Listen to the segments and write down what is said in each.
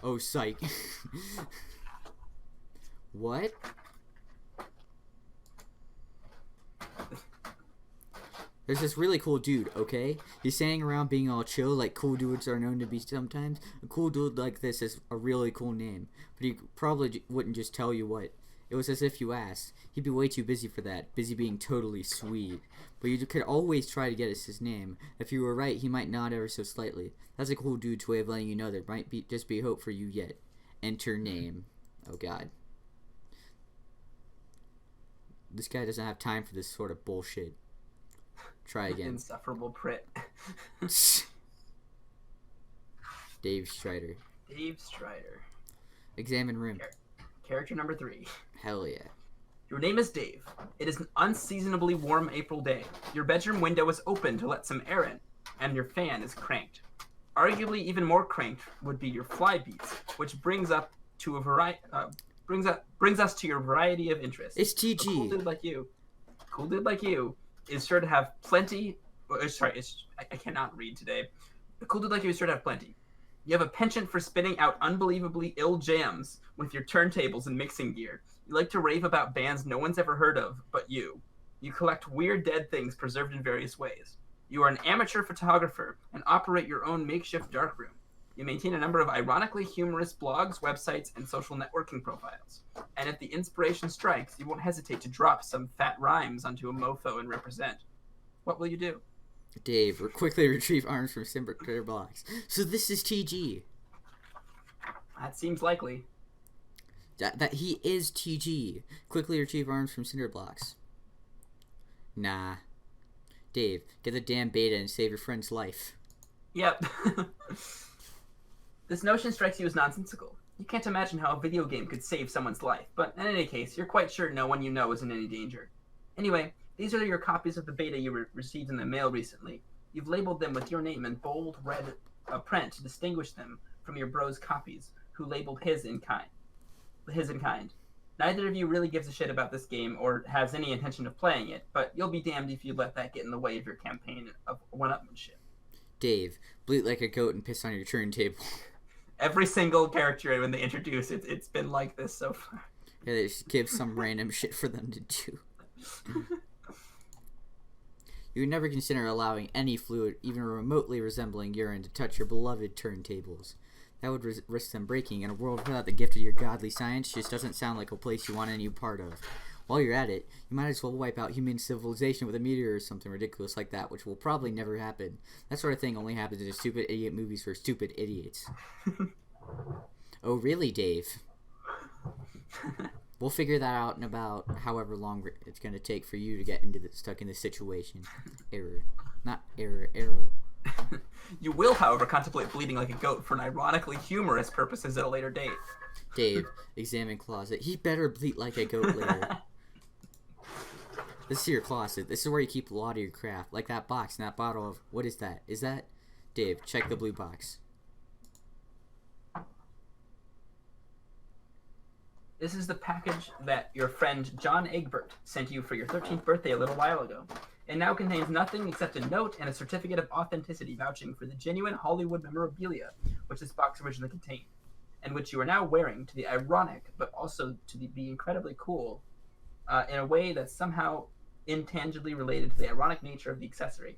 Oh, psych. What? There's this really cool dude, okay? He's standing around being all chill, like cool dudes are known to be sometimes. A cool dude like this is a really cool name, but he probably wouldn't just tell you what. It was as if you asked. He'd be way too busy for that, busy being totally sweet. But you could always try to get us his name. If you were right, he might nod ever so slightly. That's a cool dude's way of letting you know there might be just be hope for you yet. Enter name. Oh god. This guy doesn't have time for this sort of bullshit. Try again. Insufferable Prit. Dave Strider. Dave Strider. Examine room. Character number 3. Hell yeah. Your name is Dave. It is an unseasonably warm April day. Your bedroom window is open to let some air in, and your fan is cranked. Arguably, even more cranked would be your fly beats, which brings us to your variety of interests. It's TG. A cool dude like you, is sure to have plenty. I cannot read today. A cool dude like you is sure to have plenty. You have a penchant for spinning out unbelievably ill jams with your turntables and mixing gear. You like to rave about bands no one's ever heard of but you. You collect weird dead things preserved in various ways. You are an amateur photographer and operate your own makeshift darkroom. You maintain a number of ironically humorous blogs, websites, and social networking profiles. And if the inspiration strikes, you won't hesitate to drop some fat rhymes onto a mofo and represent. What will you do? Dave, quickly retrieve arms from cinder blocks. So this is TG. That seems likely. That he is TG. Quickly retrieve arms from cinder blocks. Nah. Dave, get the damn beta and save your friend's life. Yep. This notion strikes you as nonsensical. You can't imagine how a video game could save someone's life, but in any case, you're quite sure no one you know is in any danger. Anyway, these are your copies of the beta you received in the mail recently. You've labeled them with your name in bold red print to distinguish them from your bro's copies, who labeled his in kind. Neither of you really gives a shit about this game or has any intention of playing it, but you'll be damned if you let that get in the way of your campaign of one-upmanship. Dave, bleat like a goat and piss on your turntable. Every single character when they introduce it, it's been like this so far. Yeah, they just give some random shit for them to do. You would never consider allowing any fluid, even remotely resembling urine, to touch your beloved turntables. That would risk them breaking. In a world without the gift of your godly science, just doesn't sound like a place you want any part of. While you're at it, you might as well wipe out human civilization with a meteor or something ridiculous like that, which will probably never happen. That sort of thing only happens in stupid idiot movies for stupid idiots. Oh, really, Dave? We'll figure that out in about however long it's going to take for you to get stuck in this situation. Error. Not error, arrow. You will, however, contemplate bleeding like a goat for an ironically humorous purposes at a later date. Dave, examine closet. He better bleed like a goat later. This is your closet. This is where you keep a lot of your craft. Like that box and that bottle of... What is that? Is that... Dave, check the blue box. This is the package that your friend John Egbert sent you for your 13th birthday a little while ago. It now contains nothing except a note and a certificate of authenticity vouching for the genuine Hollywood memorabilia which this box originally contained, and which you are now wearing to the ironic, but also to be incredibly cool, in a way that's somehow intangibly related to the ironic nature of the accessory.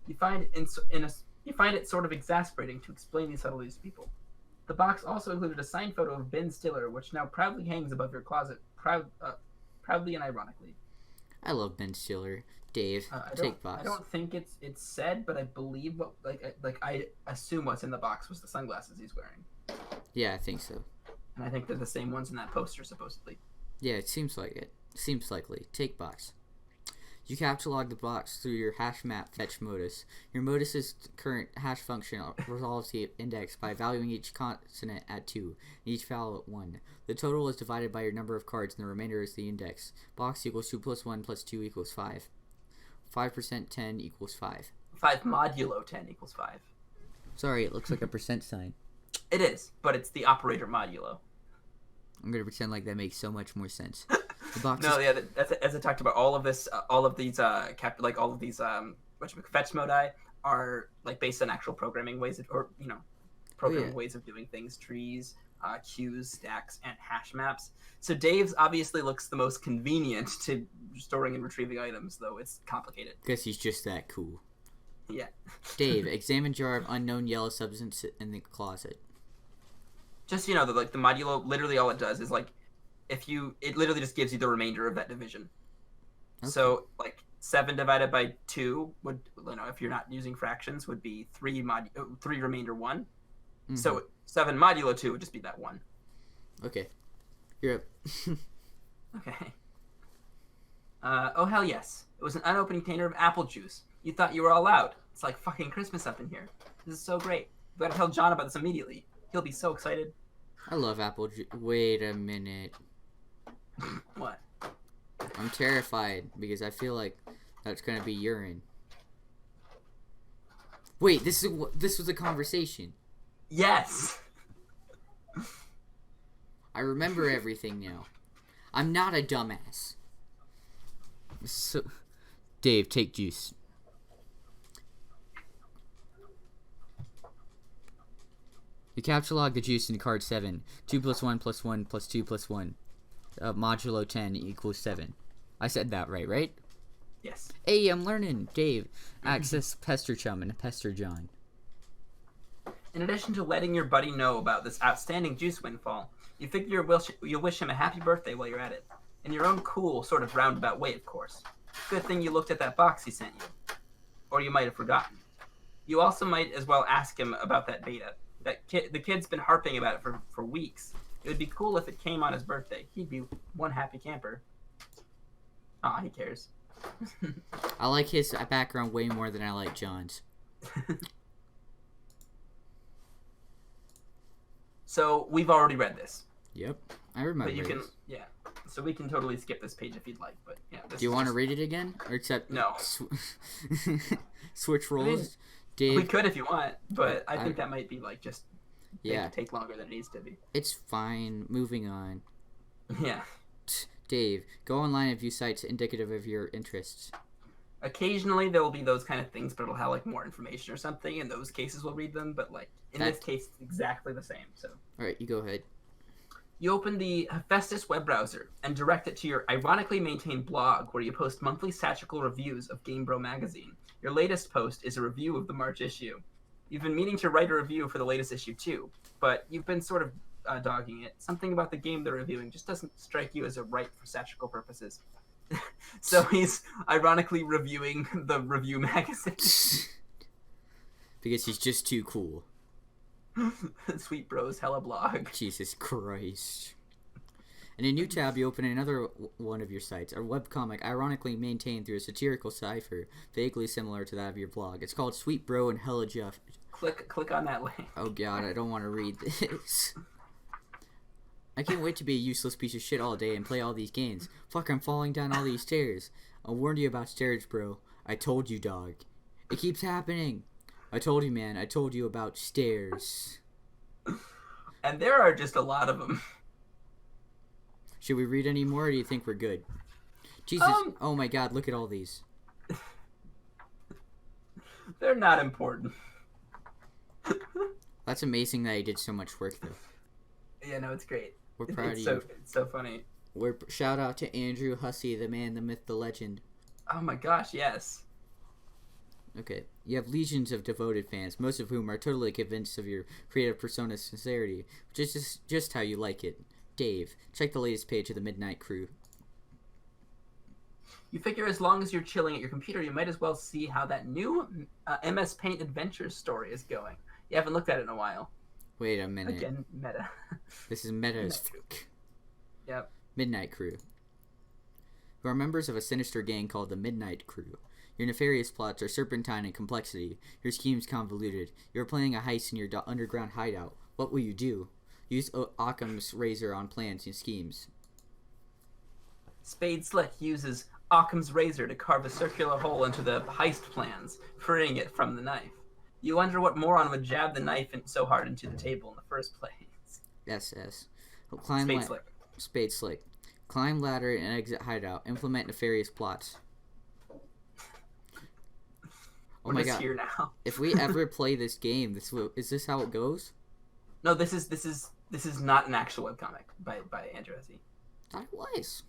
You find it sort of exasperating to explain these subtleties to people. The box also included a signed photo of Ben Stiller, which now proudly hangs above your closet, proudly and ironically. I love Ben Stiller. Dave, take box. I don't think it's said, but I believe I assume what's in the box was the sunglasses he's wearing. Yeah, I think so. And I think they're the same ones in that poster, supposedly. Yeah, it seems like it. Seems likely. Take box. You capture log the box through your hash map fetch modus. Your modus's current hash function resolves the index by valuing each consonant at 2 and each vowel at 1. The total is divided by your number of cards and the remainder is the index. Box equals 2 plus 1 plus 2 equals 5. 5% 10 equals 5. 5 modulo 10 equals 5. Sorry, it looks like a percent sign. It is, but it's the operator modulo. I'm going to pretend like that makes so much more sense. The box that's as I talked about. All of these fetch modi are like based on actual programming ways, or programming ways of doing things, trees, queues, stacks, and hash maps. So Dave's obviously looks the most convenient to storing and retrieving items, though it's complicated. Guess he's just that cool. Yeah. Dave, examine jar of unknown yellow substance in the closet. Just, the modulo, literally all it does is, it literally just gives you the remainder of that division. Okay. So, 7 divided by 2 would, if you're not using fractions, would be 3 remainder 1. Mm-hmm. So 7 modulo 2 would just be that 1. Okay. You're up. Okay. Oh, hell yes. It was an unopened container of apple juice. You thought you were all out. It's like fucking Christmas up in here. This is so great. We gotta tell John about this immediately. He'll be so excited. I love apple juice. Wait a minute. What? I'm terrified because I feel like that's gonna be urine. Wait, this was a conversation. Yes. I remember everything now. I'm not a dumbass. So, Dave, take juice. You capture log the juice in card 7. 2 plus 1 plus 1 plus 2 plus 1. Modulo 10 equals 7. I said that right? Yes. Hey, I'm learning. Dave, access Pester Chum and Pester John. In addition to letting your buddy know about this outstanding juice windfall, you figure you'll wish him a happy birthday while you're at it. In your own cool, sort of roundabout way, of course. Good thing you looked at that box he sent you. Or you might have forgotten. You also might as well ask him about that beta. The kid's been harping about it for weeks. It would be cool if it came on his birthday. He'd be one happy camper. Aw, he cares. I like his background way more than I like John's. So, we've already read this. Yep, I remember. But you can, yeah. So we can totally skip this page if you'd like, but yeah. Do you want to read it again? Or accept... No. Switch roles? I mean, Dave... We could if you want, but I think that might be just... Yeah. Take longer than it needs to be. It's fine. Moving on. Yeah. Dave, go online and view sites indicative of your interests. Occasionally there will be those kind of things, but it'll have more information or something. In those cases, we'll read them. But in this case, it's exactly the same. So. All right, you go ahead. You open the Hephaestus web browser and direct it to your ironically maintained blog, where you post monthly satirical reviews of Game Bro magazine. Your latest post is a review of the March issue. You've been meaning to write a review for the latest issue too, but you've been sort of dogging it. Something about the game they're reviewing just doesn't strike you as a right for satirical purposes. So he's ironically reviewing the review magazine. Because he's just too cool. Sweet Bros Hella blog. Jesus Christ. In a new tab, you open another one of your sites, a webcomic ironically maintained through a satirical cipher, vaguely similar to that of your blog. It's called Sweet Bro and Hella Jeff. Click on that link. Oh god, I don't want to read this. I can't wait to be a useless piece of shit all day and play all these games. Fuck, I'm falling down all these stairs. I warned you about stairs, bro. I told you, dog. It keeps happening. I told you, man. I told you about stairs. And there are just a lot of them. Should we read any more, or do you think we're good? Jesus. Oh my god, look at all these. They're not important. That's amazing that he did so much work, though. Yeah, no, it's great. We're proud of you. It's so funny. Shout out to Andrew Hussie, the man, the myth, the legend. Oh my gosh, yes. Okay. You have legions of devoted fans, most of whom are totally convinced of your creative persona's sincerity, which is just how you like it. Dave, check the latest page of the Midnight Crew. You figure as long as you're chilling at your computer, you might as well see how that new MS Paint Adventures story is going. You haven't looked at it in a while. Wait a minute. Again, meta. This is meta as fuck. Yep. Midnight Crew. Who are members of a sinister gang called the Midnight Crew. Your nefarious plots are serpentine in complexity. Your schemes convoluted. You're planning a heist in your underground hideout. What will you do? Use Occam's razor on plans and schemes. Spade Slick uses Occam's razor to carve a circular hole into the heist plans, freeing it from the knife. You wonder what moron would jab the knife so hard into the table in the first place. SS. Spade Slick. Climb ladder and exit hideout. Implement nefarious plots. Oh We're my just god. Here now. If we ever play this game, is this how it goes? No, this is not an actual webcomic by Andrew Hussie. I thought it was.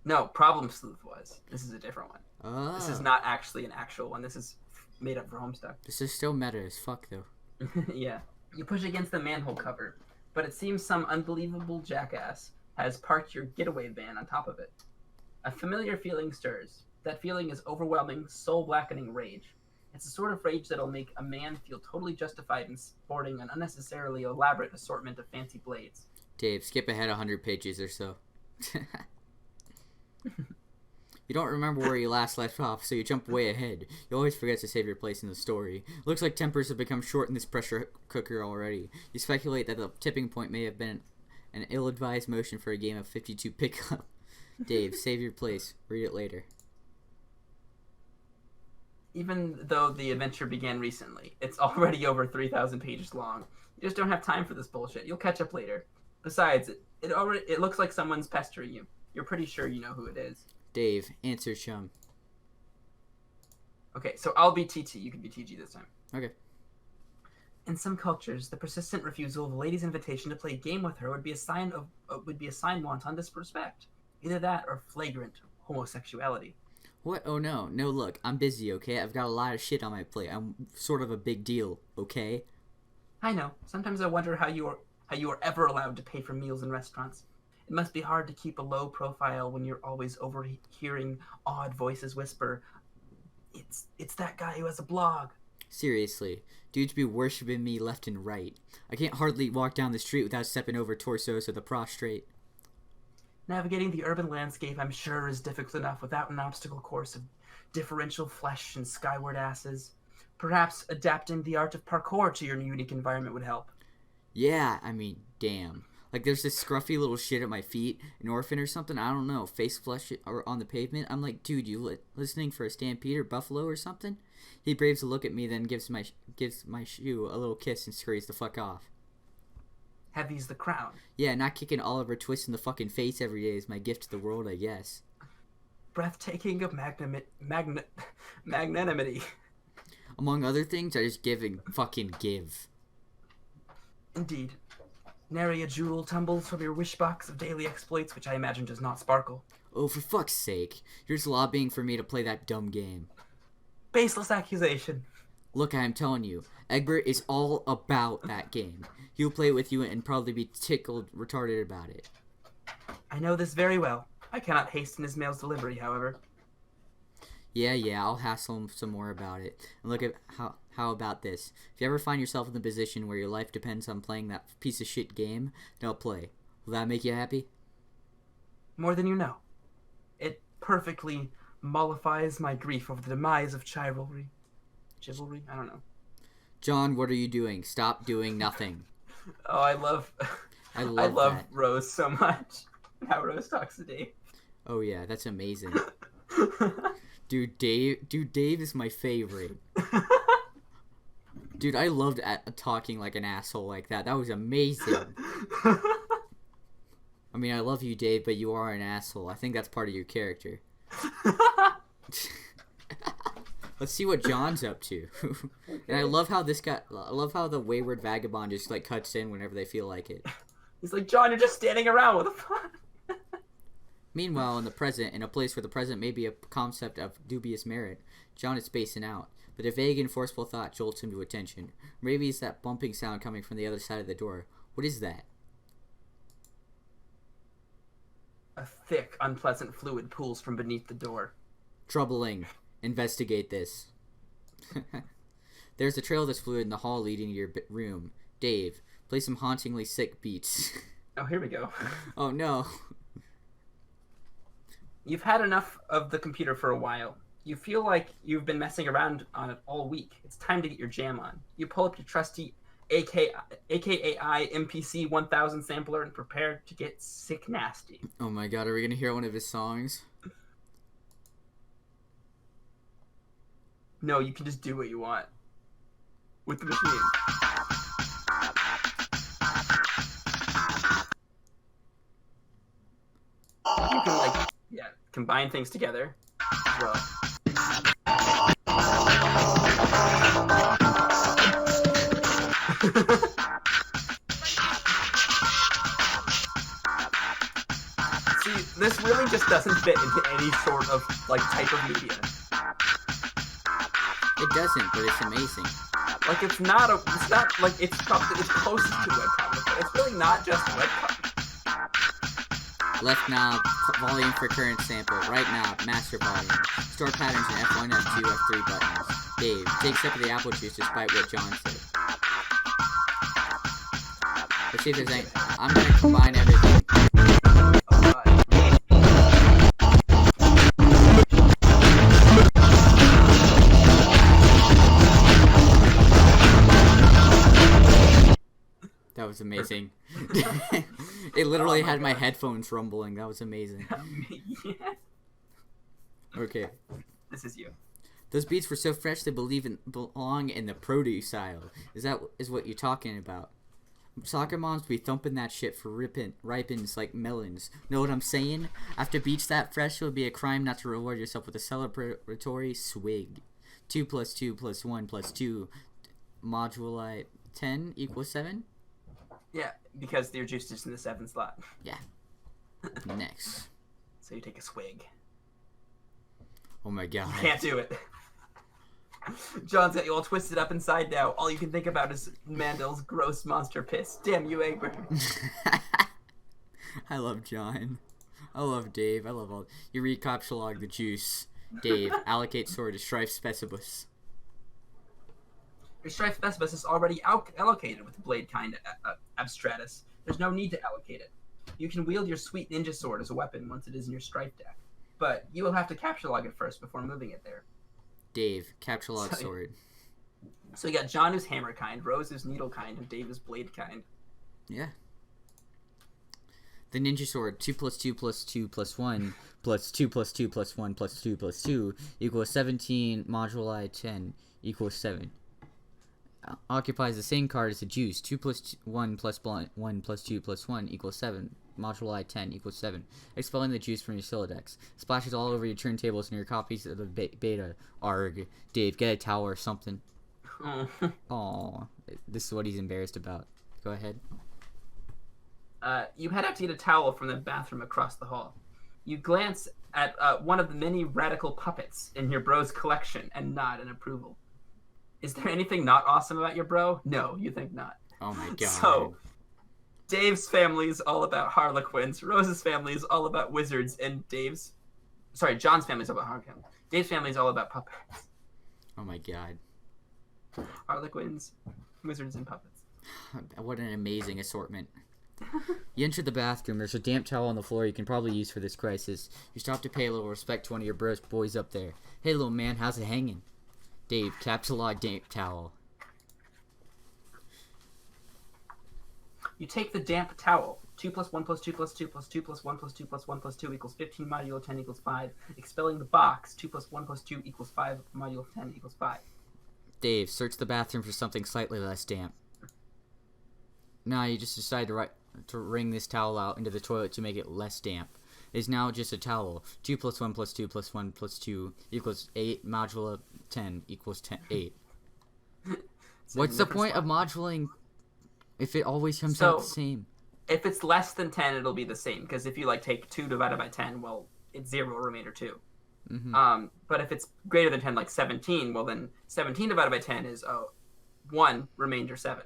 No, Problem Sleuth was. This is a different one. Oh. This is not actually an actual one. This is made up for Homestuck. This is still meta as fuck, though. Yeah. You push against the manhole cover, but it seems some unbelievable jackass has parked your getaway van on top of it. A familiar feeling stirs. That feeling is overwhelming, soul-blackening rage. It's the sort of rage that'll make a man feel totally justified in sporting an unnecessarily elaborate assortment of fancy blades. Dave, skip ahead 100 pages or so. You don't remember where you last left off, so you jump way ahead. You always forget to save your place in the story. Looks like tempers have become short in this pressure cooker already. You speculate that the tipping point may have been an ill-advised motion for a game of 52 pickup. Dave, save your place. Read it later. Even though the adventure began recently, it's already over 3,000 pages long. You just don't have time for this bullshit. You'll catch up later. Besides, it looks like someone's pestering you. You're pretty sure you know who it is. Dave, answer chum. Okay, so I'll be TT. You can be TG this time. Okay. In some cultures, the persistent refusal of a lady's invitation to play a game with her would be a sign wanton disrespect. Either that or flagrant homosexuality. What? Oh no. No, look, I'm busy, okay? I've got a lot of shit on my plate. I'm sort of a big deal, okay? I know. Sometimes I wonder how you are ever allowed to pay for meals in restaurants. It must be hard to keep a low profile when you're always overhearing odd voices whisper, It's that guy who has a blog. Seriously, dudes be worshipping me left and right. I can't hardly walk down the street without stepping over torsos of the prostrate. Navigating the urban landscape, I'm sure, is difficult enough without an obstacle course of differential flesh and skyward asses. Perhaps adapting the art of parkour to your unique environment would help. Yeah, I mean, damn. Like, there's this scruffy little shit at my feet, an orphan or something, I don't know, face flesh or on the pavement. I'm like, dude, you listening for a stampede or buffalo or something? He braves a look at me, then gives my shoe a little kiss and scurries the fuck off. Heavy's the crown. Yeah, not kicking Oliver Twist in the fucking face every day is my gift to the world, I guess. Breathtaking of magnanimity. Among other things, I just give and fucking give. Indeed. Nary a jewel tumbles from your wish box of daily exploits, which I imagine does not sparkle. Oh, for fuck's sake. You're just lobbying for me to play that dumb game. Baseless accusation. Look, I'm telling you, Egbert is all about that game. He'll play with you and probably be tickled retarded about it. I know this very well. I cannot hasten his mail's delivery, however. Yeah, I'll hassle him some more about it. And look at how about this? If you ever find yourself in the position where your life depends on playing that piece of shit game, don't play. Will that make you happy? More than you know. It perfectly mollifies my grief over the demise of chivalry. Chivalry? I don't know. John, what are you doing? Stop doing nothing. Oh, I love that. Rose so much. How Rose talks to Dave. Oh yeah, that's amazing. Dude, Dave is my favorite. Dude, I loved talking like an asshole like that. That was amazing. I mean, I love you, Dave, but you are an asshole. I think that's part of your character. Let's see what John's up to. And I love how the wayward vagabond just like cuts in whenever they feel like it. He's like, John, you're just standing around. What the fuck? Meanwhile, in the present, in a place where the present may be a concept of dubious merit, John is spacing out. But a vague and forceful thought jolts him to attention. Maybe it's that bumping sound coming from the other side of the door. What is that? A thick, unpleasant fluid pools from beneath the door. Troubling. Investigate this. There's a trail of this fluid in the hall leading to your room. Dave, play some hauntingly sick beats. Oh, here we go. Oh, no. You've had enough of the computer for a while. You feel like you've been messing around on it all week. It's time to get your jam on. You pull up your trusty AKAI MPC 1000 sampler and prepare to get sick nasty. Oh my god, are we gonna hear one of his songs? No, you can just do what you want with the machine. You can combine things together as well. This really just doesn't fit into any sort of like type of media. It doesn't, but it's amazing. Like it's not like it's closest to webcomic, but it's really not just webcomic. Left knob, volume for current sample. Right knob, master volume. Store patterns in F1, F2, F3 buttons. Dave, take a sip of the apple juice despite what John said. Let's see if there's any. I'm gonna combine everything. That was amazing. It literally had my headphones rumbling. That was amazing. Yeah. Okay. This is you. Those beats were so fresh they belong in the produce aisle. Is what you're talking about? Soccer moms be thumping that shit for ripens like melons. Know what I'm saying? After beats that fresh, it would be a crime not to reward yourself with a celebratory swig. 2 plus 2 plus 1 plus 2 moduli 10 equals 7? Yeah, because your juice is in the 7th slot. Yeah. Next. So you take a swig. Oh my god. You can't do it. John's got you all twisted up inside now. All you can think about is Mandel's gross monster piss. Damn you, Egbert. I love John. I love Dave. I love all. You read Capsulog the juice. Dave, allocate sword to Strife Specibus. Your Strife Specibus is already allocated with the blade kind Abstratus. There's no need to allocate it. You can wield your sweet ninja sword as a weapon once it is in your Strife deck. But you will have to Capsulog it first before moving it there. Dave, Capsulog sword. So you got John who's hammer kind, Rose who's needle kind, and Dave is blade kind. Yeah. The ninja sword, 2 plus 2 plus 2 plus 1 plus 2 plus 2 plus 1 plus 2 plus 2 equals 17 moduli 10 equals 7. Occupies the same card as the juice. 2 plus 1 plus 1 plus 2 plus 1 equals 7. Moduli 10 equals 7. Expelling the juice from your Silodex. Splashes all over your turntables and your copies of the beta. Arg. Dave, get a towel or something. Aww. This is what he's embarrassed about. Go ahead. You head out to get a towel from the bathroom across the hall. You glance at one of the many radical puppets in your bro's collection and nod in approval. Is there anything not awesome about your bro? No, you think not. Oh my god. So, Dave's family is all about Harlequins, Rose's family is all about wizards, and John's family is all about Harlequins. Dave's family is all about puppets. Oh my god. Harlequins, wizards, and puppets. What an amazing assortment. You enter the bathroom. There's a damp towel on the floor you can probably use for this crisis. You stop to pay a little respect to one of your boys up there. Hey, little man, how's it hanging? Dave, Capsulog damp towel. You take the damp towel. 2 plus 1 plus 2 plus 2 plus 2 plus 1 plus 2 plus 1 plus 2 equals 15 modulo 10 equals 5. Expelling the box. 2 plus 1 plus 2 equals 5 modulo 10 equals 5. Dave, search the bathroom for something slightly less damp. Now you just decide to wring this towel out into the toilet to make it less damp. It is now just a towel. 2 plus 1 plus 2 plus 1 plus 2 equals 8 modulo 10 equals 8. What's the point of modulating if it always comes out the same? If it's less than 10, it'll be the same. Because if you take 2 divided by 10, well, it's 0 remainder 2. Mm-hmm. But if it's greater than 10, like 17, well then 17 divided by 10 is 1 remainder 7.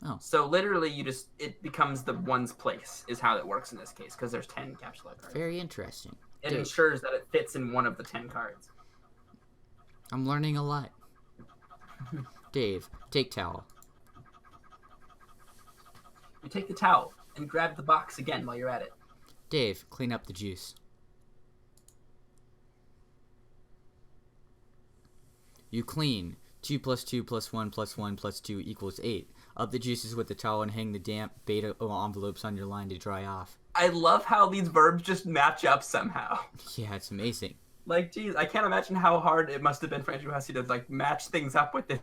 Oh. So literally, it becomes the one's place is how it works in this case because there's 10 Capsulog cards. Very interesting. It ensures that it fits in one of the 10 cards. I'm learning a lot. Dave, take towel. You take the towel and grab the box again while you're at it. Dave, clean up the juice. You clean. 2 plus 2 plus 1 plus 1 plus 2 equals 8. Up the juices with the towel and hang the damp beta envelopes on your line to dry off. I love how these verbs just match up somehow. Yeah, it's amazing. Geez, I can't imagine how hard it must have been for Andrew Hussie to, match things up with it.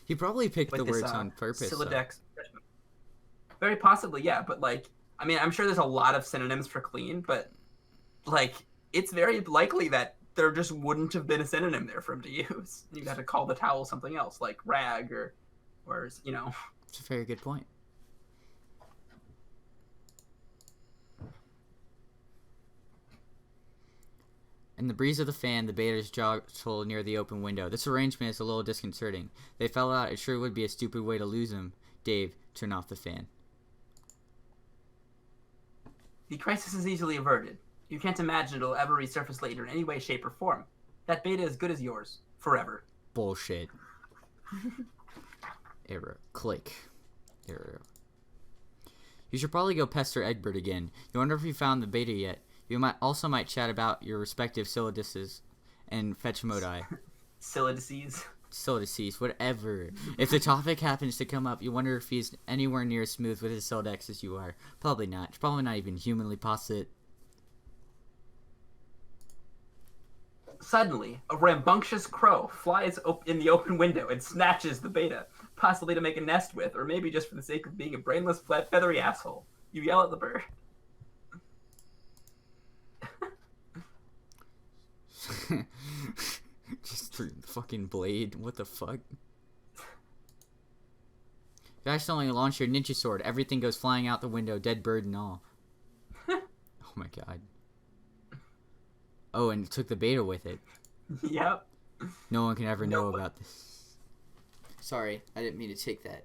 He probably picked the words on purpose. Silodex. Very possibly, yeah. But, I'm sure there's a lot of synonyms for clean, but, it's very likely that there just wouldn't have been a synonym there for him to use. You'd have to call the towel something else, like rag or. It's a very good point. In the breeze of the fan, the betas jostle near the open window. This arrangement is a little disconcerting. They fell out. It sure would be a stupid way to lose them. Dave, turn off the fan. The crisis is easily averted. You can't imagine it'll ever resurface later in any way, shape, or form. That beta is good as yours. Forever. Bullshit. Error. Click. Error. You should probably go pester Egbert again. You wonder if he found the beta yet. You might chat about your respective syllidices and fetch modi. Syllidices, whatever. If the topic happens to come up, you wonder if he's anywhere near as smooth with his syllidex as you are. Probably not. Probably not even humanly possible. Suddenly, a rambunctious crow flies in the open window and snatches the beta, possibly to make a nest with, or maybe just for the sake of being a brainless, flat, feathery asshole. You yell at the bird. Just the fucking blade. What the fuck? You accidentally launch your ninja sword. Everything goes flying out the window, dead bird and all. Oh my god. Oh, and it took the beta with it. Yep. No one can ever know about this. Sorry, I didn't mean to take that.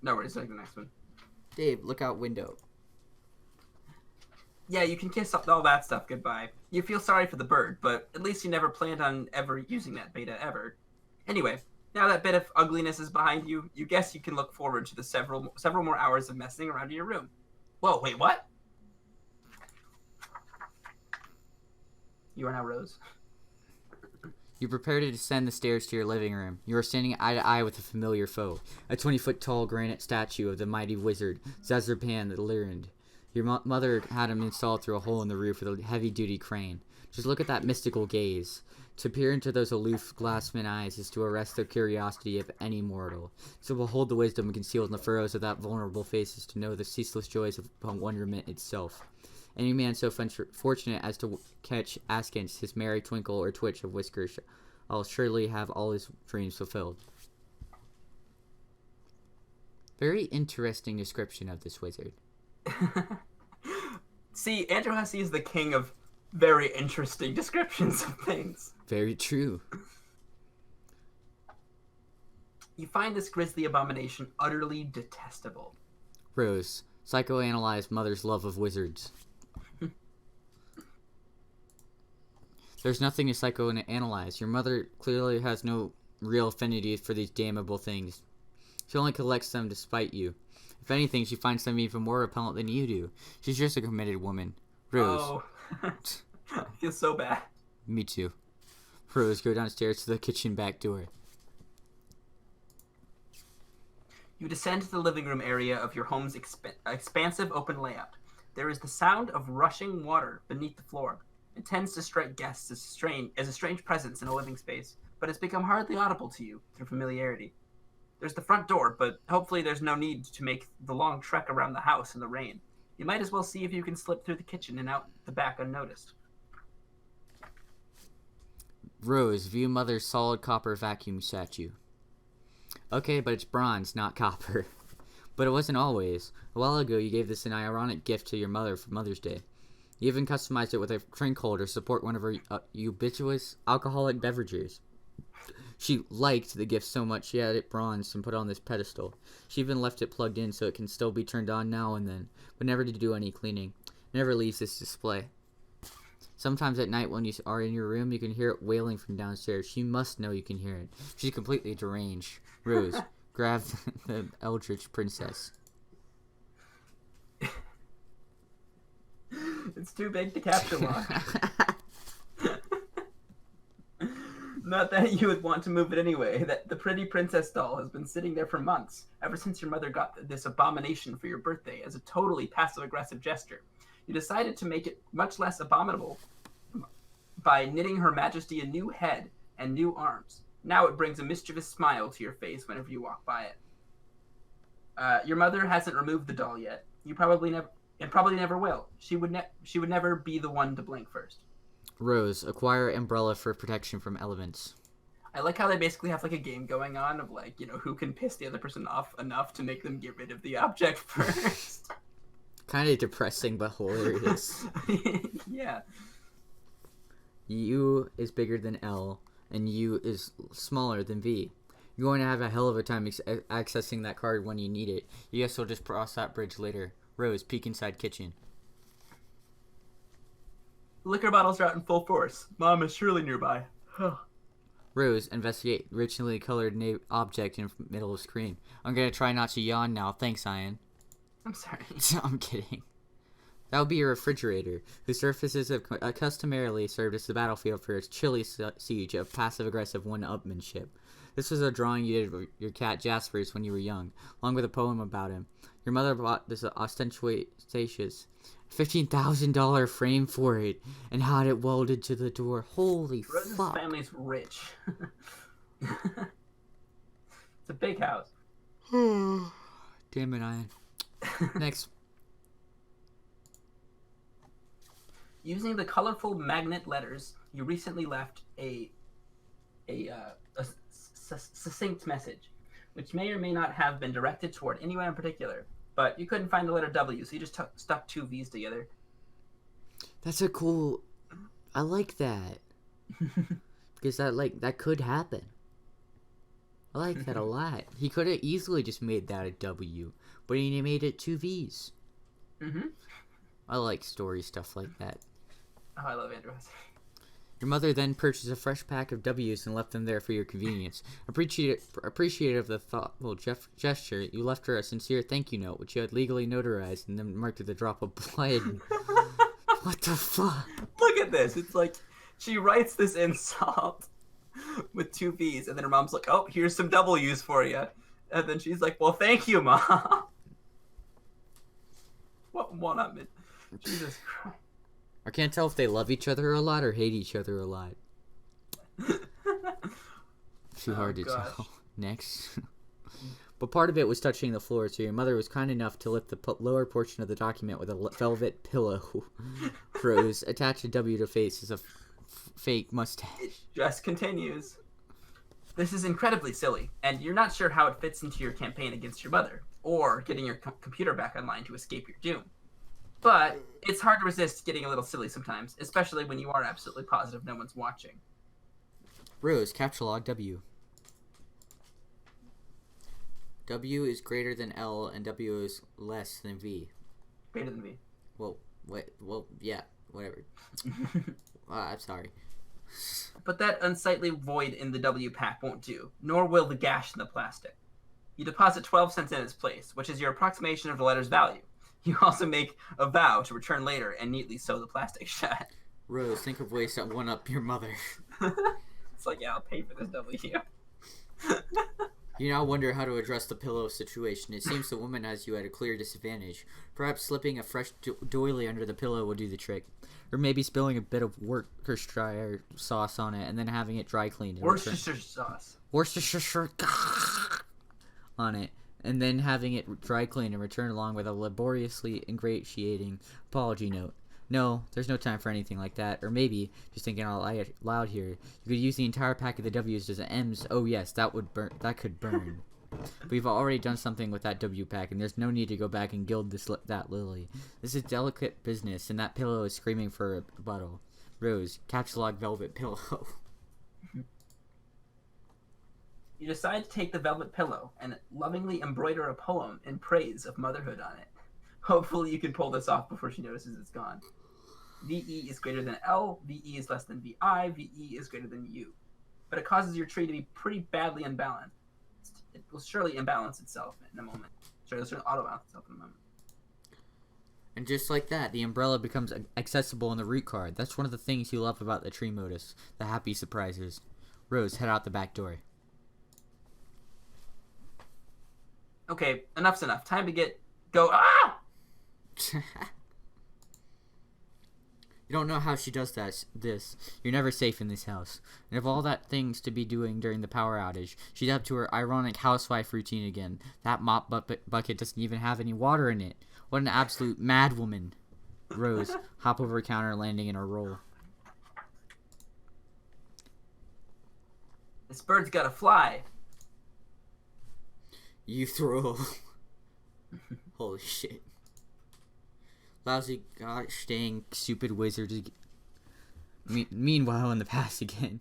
No worries, take the next one. Dave, look out window. Yeah, you can kiss all that stuff goodbye. You feel sorry for the bird, but at least you never planned on ever using that beta ever. Anyway, now that bit of ugliness is behind you, you guess you can look forward to the several more hours of messing around in your room. Whoa, wait, what? You are now Rose. You prepare to descend the stairs to your living room. You are standing eye to eye with a familiar foe, a 20-foot-tall granite statue of the mighty wizard, Zazarpan the Lyrind. Your mother had him installed through a hole in the roof with a heavy-duty crane. Just look at that mystical gaze. To peer into those aloof glassman eyes is to arrest the curiosity of any mortal. To behold the wisdom concealed in the furrows of that vulnerable face is to know the ceaseless joys of wonderment itself. Any man so fortunate as to catch askance his merry twinkle or twitch of whiskers shall surely have all his dreams fulfilled. Very interesting description of this wizard. See, Andrew Hussie is the king of very interesting descriptions of things. Very true. You find this grisly abomination utterly detestable. Rose, psychoanalyze mother's love of wizards. There's nothing to psychoanalyze. Your mother clearly has no real affinity for these damnable things. She only collects them to spite you. If anything, she finds them even more repellent than you do. She's just a committed woman. Rose. Oh. I feel so bad. Me too. Rose, go downstairs to the kitchen back door. You descend to the living room area of your home's expansive open layout. There is the sound of rushing water beneath the floor. It tends to strike guests as a strange presence in a living space, but it's become hardly audible to you through familiarity. There's the front door, but hopefully there's no need to make the long trek around the house in the rain. You might as well see if you can slip through the kitchen and out the back unnoticed. Rose, view mother's solid copper vacuum statue. Okay, but it's bronze, not copper. But it wasn't always. A while ago, you gave this an ironic gift to your mother for Mother's Day. You even customized it with a drink holder to support one of her ubiquitous alcoholic beverages. She liked the gift so much she had it bronzed and put on this pedestal. She even left it plugged in so it can still be turned on now and then, but never to do any cleaning. It never leaves this display. Sometimes at night when you are in your room, you can hear it wailing from downstairs. She must know you can hear it. She's completely deranged. Rose, grab the Eldritch Princess. It's too big to capture lock. Not that you would want to move it anyway. That the pretty princess doll has been sitting there for months, ever since your mother got this abomination for your birthday as a totally passive-aggressive gesture. You decided to make it much less abominable by knitting Her Majesty a new head and new arms. Now it brings a mischievous smile to your face whenever you walk by it. Your mother hasn't removed the doll yet. You probably never will. She would never be the one to blink first. Rose, acquire umbrella for protection from elements. I like how they basically have like a game going on of like, who can piss the other person off enough to make them get rid of the object first. Kind of depressing but hilarious. Yeah. U is bigger than L, and U is smaller than V. You're going to have a hell of a time accessing that card when you need it. You guess we'll just cross that bridge later. Rose, peek inside kitchen. Liquor bottles are out in full force. Mom is surely nearby. Rose, investigate richly colored object in middle of screen. I'm gonna try not to yawn now. Thanks, Ian. I'm sorry. I'm kidding. That would be a refrigerator, whose surfaces have customarily served as the battlefield for its chilly siege of passive-aggressive one-upmanship. This was a drawing you did of your cat Jasper's when you were young, along with a poem about him. Your mother bought this ostentatious $15,000 frame for it and had it welded to the door. Holy Rose's fuck. family's rich. It's a big house. Damn it, Ian. Next. Using the colorful magnet letters, you recently left a succinct message, which may or may not have been directed toward anyone in particular, but you couldn't find the letter W, so you just stuck two V's together. That's a cool... I like that. Because that could happen. I like that a lot. He could have easily just made that a W, but he made it two V's. Mm-hmm. I like story stuff like that. Oh, I love Andrew Hussie. Your mother then purchased a fresh pack of W's and left them there for your convenience. Appreciative of the thoughtful gesture, you left her a sincere thank you note, which you had legally notarized and then marked with a drop of blood. What the fuck? Look at this. It's like she writes this insult with two V's, and then her mom's like, oh, here's some W's for you. And then she's like, well, thank you, Mom. What one up, man? Jesus Christ. I can't tell if they love each other a lot or hate each other a lot. Too hard to tell. Next. But part of it was touching the floor, so your mother was kind enough to lift the lower portion of the document with a velvet pillow. Rose, attach a W to face as a fake mustache. It just continues. This is incredibly silly, and you're not sure how it fits into your campaign against your mother, or getting your computer back online to escape your doom. But it's hard to resist getting a little silly sometimes, especially when you are absolutely positive no one's watching. Rose, capture log W. W is greater than L, and W is less than V. Greater than V. Well, yeah, whatever. I'm sorry. But that unsightly void in the W pack won't do, nor will the gash in the plastic. You deposit 12 cents in its place, which is your approximation of the letter's value. You also make a vow to return later and neatly sew the plastic shut. Rose, think of ways to one-up your mother. It's like, yeah, I'll pay for this W. You now wonder how to address the pillow situation. It seems the woman has you at a clear disadvantage. Perhaps slipping a fresh doily under the pillow will do the trick. Or maybe spilling a bit of Worcestershire sauce on it and then having it dry cleaned. Worcestershire sauce. Worcestershire on it. And then having it dry cleaned and returned along with a laboriously ingratiating apology note. No, there's no time for anything like that. Or maybe, just thinking out loud here, you could use the entire pack of the W's as M's. Oh yes, that would burn. That could burn. We've already done something with that W pack, and there's no need to go back and gild that lily. This is delicate business, and that pillow is screaming for a rebuttal. Rose, capture log velvet pillow. You decide to take the velvet pillow and lovingly embroider a poem in praise of motherhood on it. Hopefully you can pull this off before she notices it's gone. VE is greater than L, VE is less than VI, VE is greater than U. But it causes your tree to be pretty badly unbalanced. It will surely imbalance itself in a moment. It'll auto-balance itself in a moment. And just like that, the umbrella becomes accessible in the root card. That's one of the things you love about the tree modus. The happy surprises. Rose, head out the back door. Okay, enough's enough. Time to go. Ah! You don't know how she does this. You're never safe in this house. And of all that things to be doing during the power outage, she's up to her ironic housewife routine again. That mop bucket doesn't even have any water in it. What an absolute madwoman. Rose, hop over a counter, landing in her roll. This bird's gotta fly. You throw. Holy shit. Lousy, gosh dang, stupid wizard. Meanwhile, in the past again.